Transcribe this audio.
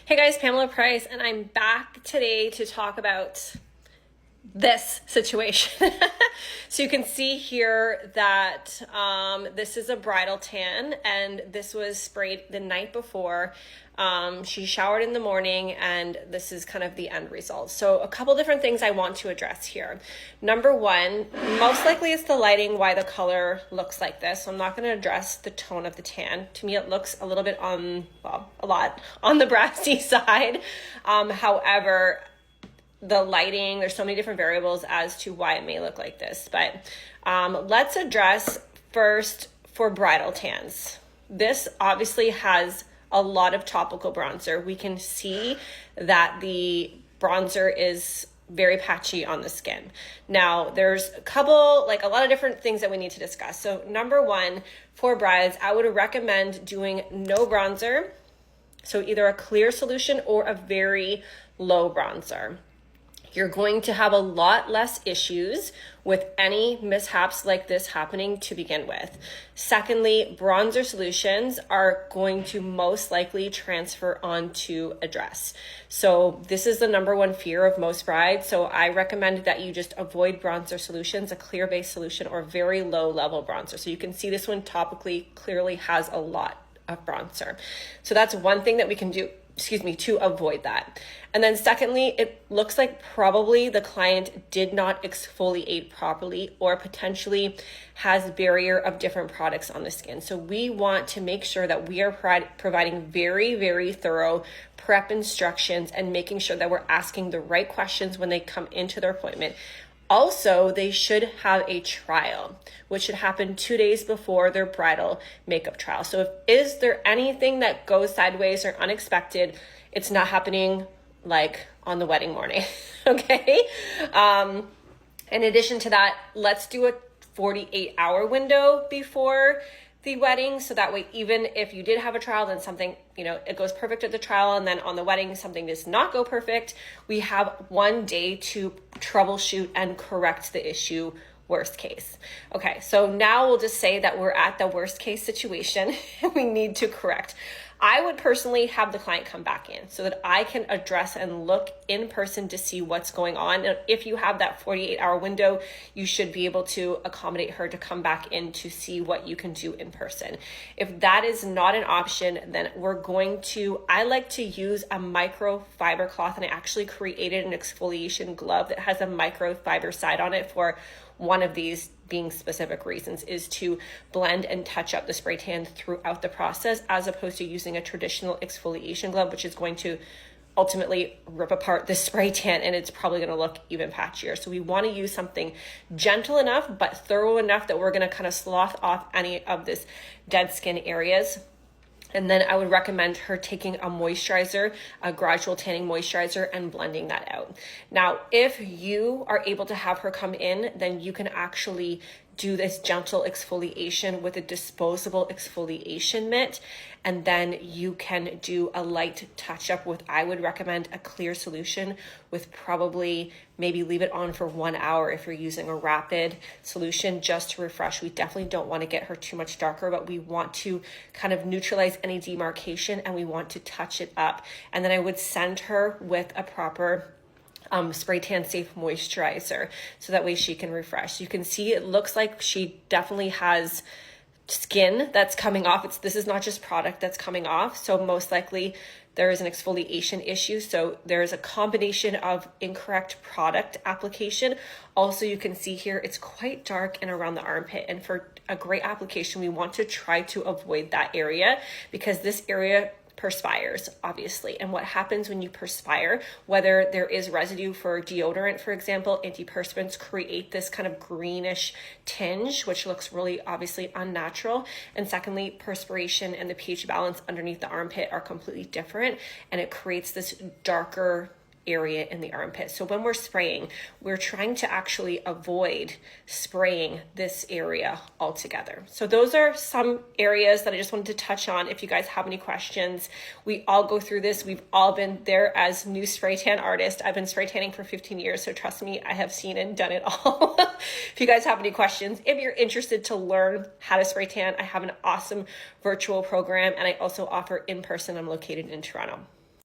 Hey guys, Pamela Price, and I'm back today to talk about this situation. So you can see here that this is a bridal tan, and this was sprayed the night before. She showered in the morning, and this is kind of the end result. So a couple different things I want to address here. Number one, most likely it's the lighting why the color looks like this. So I'm not going to address the tone of the tan. To me, it looks a little bit a lot on the brassy side. However, the lighting, there's so many different variables as to why it may look like this. But let's address first for bridal tans. This obviously has a lot of topical bronzer. We can see that the bronzer is very patchy on the skin. Now, there's a lot of different things that we need to discuss. So number one, for brides, I would recommend doing no bronzer. So either a clear solution or a very low bronzer. You're going to have a lot less issues with any mishaps like this happening to begin with. Secondly, bronzer solutions are going to most likely transfer onto a dress. So this is the number one fear of most brides. So I recommend that you just avoid bronzer solutions, a clear base solution or very low level bronzer. So you can see this one topically clearly has a lot of bronzer. So that's one thing that we can do to avoid that. And then secondly, it looks like probably the client did not exfoliate properly or potentially has barrier of different products on the skin. So we want to make sure that we are providing very, very thorough prep instructions and making sure that we're asking the right questions when they come into their appointment. Also, they should have a trial, which should happen 2 days before their bridal makeup trial. So is there anything that goes sideways or unexpected, it's not happening like on the wedding morning, okay? In addition to that, let's do a 48-hour window before the wedding, so that way even if you did have a trial, then something, it goes perfect at the trial, and then on the wedding something does not go perfect, we have 1 day to troubleshoot and correct the issue, worst case. Okay, so now we'll just say that we're at the worst case situation and we need to correct. I would personally have the client come back in so that I can address and look in person to see what's going on. And if you have that 48-hour window, you should be able to accommodate her to come back in to see what you can do in person. If that is not an option, then I like to use a microfiber cloth, and I actually created an exfoliation glove that has a microfiber side on it for one of these being specific reasons, is to blend and touch up the spray tan throughout the process, as opposed to using a traditional exfoliation glove, which is going to ultimately rip apart the spray tan and it's probably going to look even patchier. So we want to use something gentle enough but thorough enough that we're going to kind of slough off any of this dead skin areas. And then I would recommend her taking a moisturizer, a gradual tanning moisturizer, and blending that out. Now, if you are able to have her come in, then you can actually do this gentle exfoliation with a disposable exfoliation mitt, and then you can do a light touch up with, I would recommend a clear solution with probably maybe leave it on for 1 hour if you're using a rapid solution just to refresh. We definitely don't want to get her too much darker, but we want to kind of neutralize any demarcation and we want to touch it up. And then I would send her with a proper spray tan safe moisturizer so that way she can refresh. You can see it looks like she definitely has skin that's coming off. This is not just product that's coming off. So most likely there is an exfoliation issue. So there is a combination of incorrect product application. Also, you can see here, it's quite dark and around the armpit. And for a great application, we want to try to avoid that area because this area perspires, obviously. And what happens when you perspire, whether there is residue for deodorant, for example, antiperspirants create this kind of greenish tinge, which looks really obviously unnatural. And secondly, perspiration and the pH balance underneath the armpit are completely different, and it creates this darker area in the armpit. So when we're spraying, we're trying to actually avoid spraying this area altogether. So those are some areas that I just wanted to touch on. If you guys have any questions, we all go through this. We've all been there as new spray tan artists. I've been spray tanning for 15 years, so trust me, I have seen and done it all. If you guys have any questions, if you're interested to learn how to spray tan, I have an awesome virtual program, and I also offer in person. I'm located in Toronto.